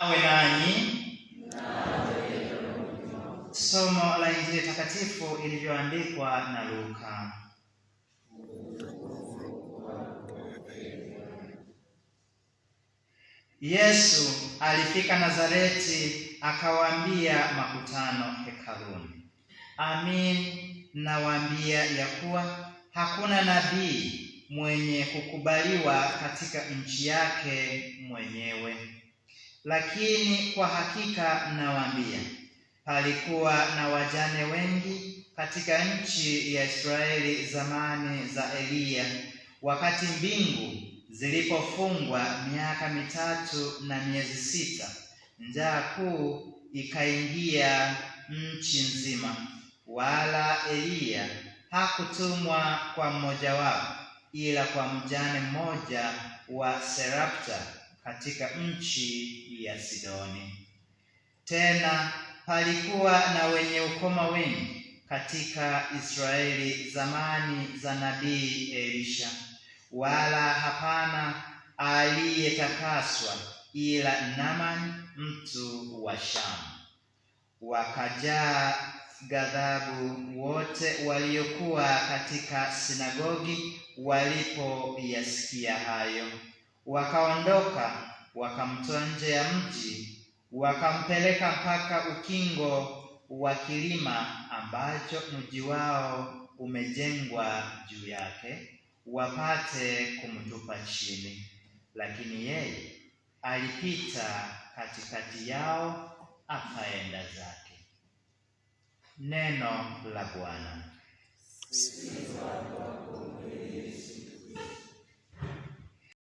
Awe nanyi. Somo la Injili takatifu ilivyoandikwa na Luka. Yesu alifika Nazareti, akawaambia makutano hekaluni, amin nawaambia ya kuwa hakuna nabii mwenye kukubaliwa katika nchi yake mwenyewe. Lakini kwa hakika nawaambia, palikuwa na wajane wengi katika nchi ya Israeli zamani za Eliya, wakati mbingu zilipofungwa miaka 3 na miezi 6, njaa kuu ikaingia nchi nzima, wala Eliya hakutumwa kwa mmoja wao, ila kwa mjane mmoja wa Sarepta katika nchi ya Sidoni. Tena palikuwa na wenye ukoma wengi katika Israeli zamani za nabii Elisha, wala hapana aliyetakaswa ila Naamani mtu wa Shamu. Wakajaa ghadhabu wote waliokuwa katika sinagogi walipoyasikia hayo, wakaondoka wakamtoa nje ya mji, wakampeleka mpaka ukingo wa kilima ambacho mji wao umejengwa juu yake, wapate kumtupa chini. Lakini yeye alipita katikati yao, akaenda zake. Neno la Bwana.